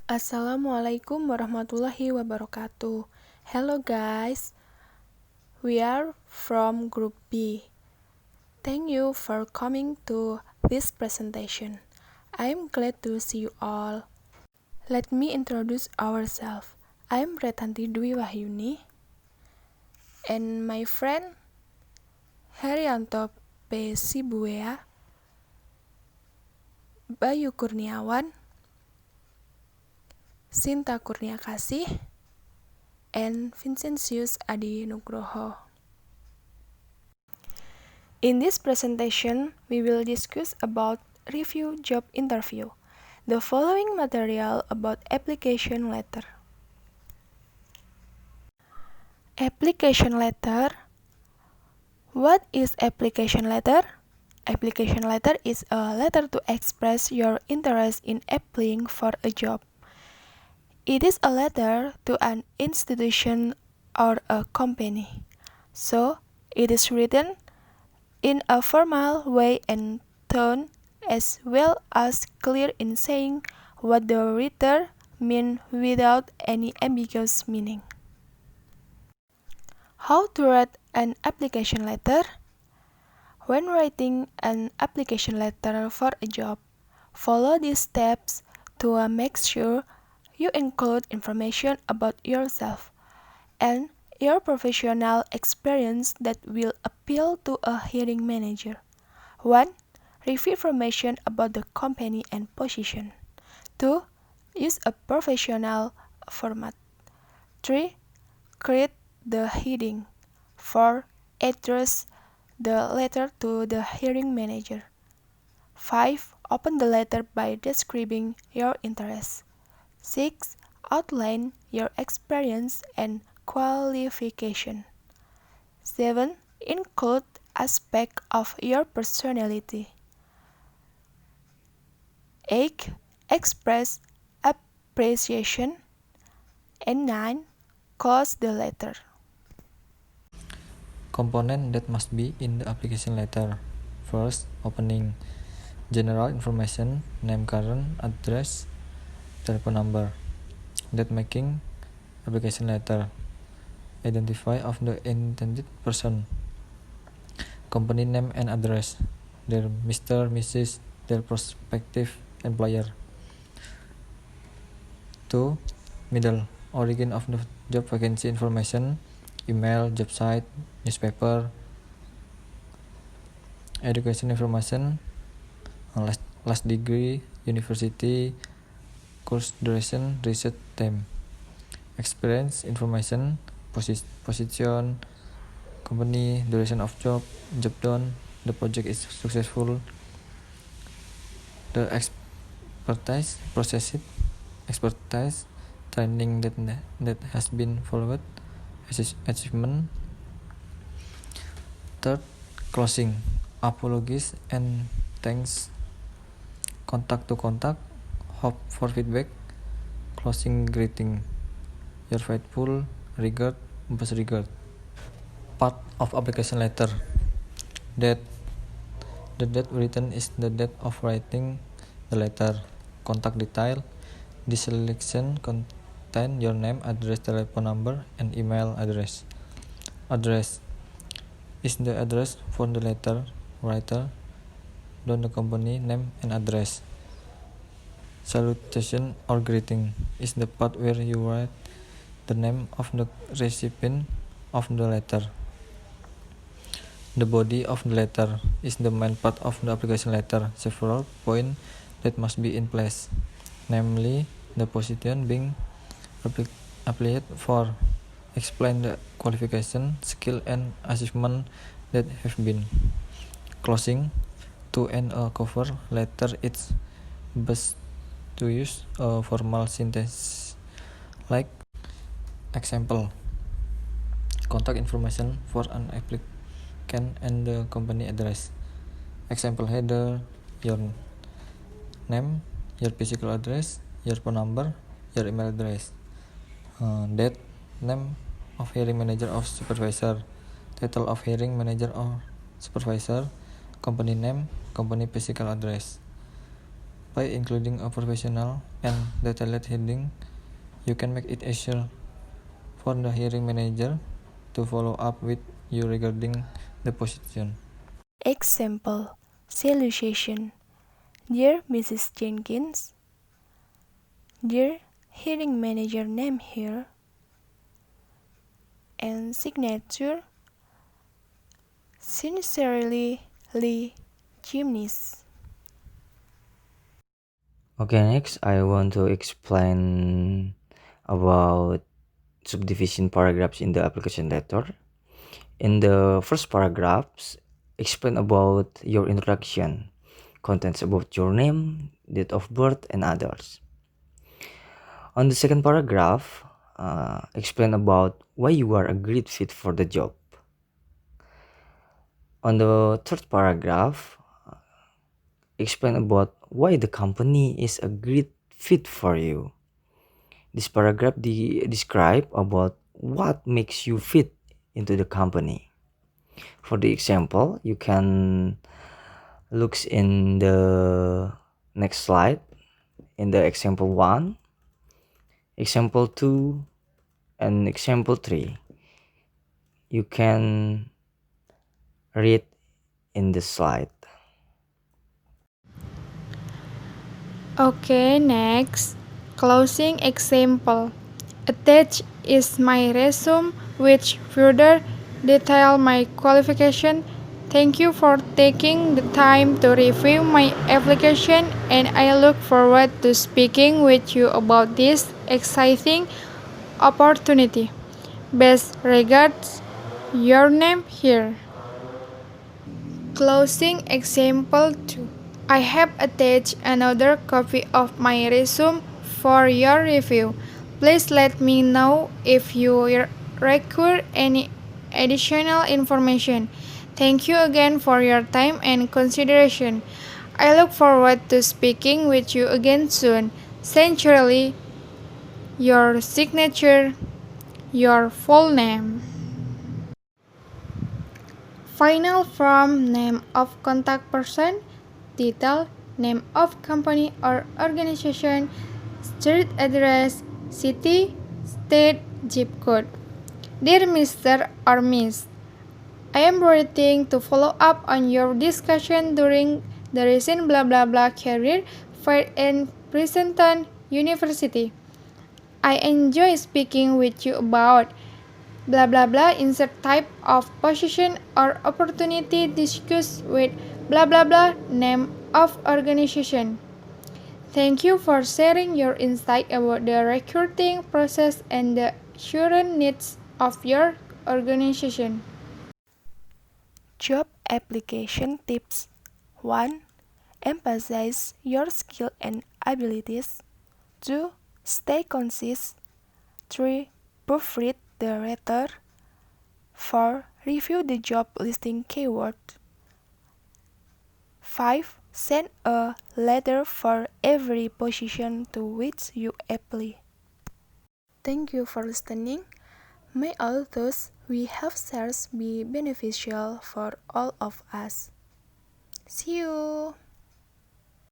Assalamualaikum warahmatullahi wabarakatuh. Hello guys, we are from Group B. Thank you for coming to this presentation. I'm glad to see you all. Let me introduce ourselves. I'm Retanti Dwi Wahyuni and my friend Herianto P. Sibuea, Bayu Kurniawan, Sinta Kurnia Kasih, and Vincentius Adi Nugroho. In this presentation, we will discuss about review job interview. The following material about application letter. Application letter. What is application letter? Application letter is a letter to express your interest in applying for a job. It is a letter to an institution or a company. So, it is written in a formal way and tone, as well as clear in saying what the writer means without any ambiguous meaning. How to write an application letter? When writing an application letter for a job, follow these steps to make sure you include information about yourself and your professional experience that will appeal to a hiring manager. 1. Review information about the company and position. 2. Use a professional format. 3. Create the heading. 4. Address the letter to the hiring manager. 5. Open the letter by describing your interests. 6. Outline your experience and qualification. 7. Include aspects of your personality. 8. Express appreciation. And 9. Close the letter. Components that must be in the application letter. First, opening. General information, name, current address, telephone number. That making application letter. Identify of the intended person. Company name and address. Their Mr. Mrs. their prospective employer. 2. Middle. Origin of the job vacancy information. Email, job site, newspaper. Education information. Last degree, university, course duration, research time. Experience information, position, company, duration of job done, the project is successful, the expertise processed, expertise, training that has been followed, achievement. 3. Closing. Apologies and thanks. Contact to contact. Hope for feedback. Closing greeting. Your faithful. Regard. Best regard. Part of application letter. Date. The date written is the date of writing the letter. Contact detail. This selection contain your name, address, telephone number, and email address. Address is the address for the letter writer. Down the company name and address. Salutation or greeting is the part where you write the name of the recipient of the letter. The body of the letter is the main part of the application letter. Several points that must be in place, namely the position being applied for, explain the qualification, skill, and achievement that have been. Closing. To end a cover letter, it's best to use a formal sentence like example. Contact information for an applicant and the company address. Example header, your name, your physical address, your phone number, your email address. Date, name of hiring manager or supervisor, title of hiring manager or supervisor, company name, company physical address. By including a professional and detailed heading, you can make it easier for the hiring manager to follow up with you regarding the position. Example, salutation. Dear Mrs. Jenkins, dear hiring manager name here, and signature, sincerely Lee Gymnast. Okay, next I want to explain about subdivision paragraphs in the application letter. In the first paragraphs, explain about your introduction, contents about your name, date of birth, and others. On the second paragraph, explain about why you are a great fit for the job. On the third paragraph, explain about why the company is a great fit for you. This paragraph describe about what makes you fit into the company. For the example, you can look in the next slide in the example 1, example 2, and example 3. You can read in the slide. Okay, next. Closing example. Attached is my resume which further detail my qualification. Thank you for taking the time to review my application and I look forward to speaking with you about this exciting opportunity. Best regards, your name here. Closing example 2. I have attached another copy of my resume for your review. Please let me know if you require any additional information. Thank you again for your time and consideration. I look forward to speaking with you again soon. Sincerely, your signature, your full name. Final form, name of contact person, title, name of company or organization, street address, city, state, zip code. Dear Mr. or Miss, I am writing to follow up on your discussion during the recent blah blah blah career fair in Princeton University. I enjoy speaking with you about blah blah blah, insert type of position or opportunity, discuss with blah blah blah, name of organization. Thank you for sharing your insight about the recruiting process and the current needs of your organization. Job application tips 1. Emphasize your skill and abilities. 2. Stay concise. 3. Proofread the letter. 4. Review the job listing keyword. 5. Send a letter for every position to which you apply. Thank you for listening. May all those we have shared be beneficial for all of us. See you!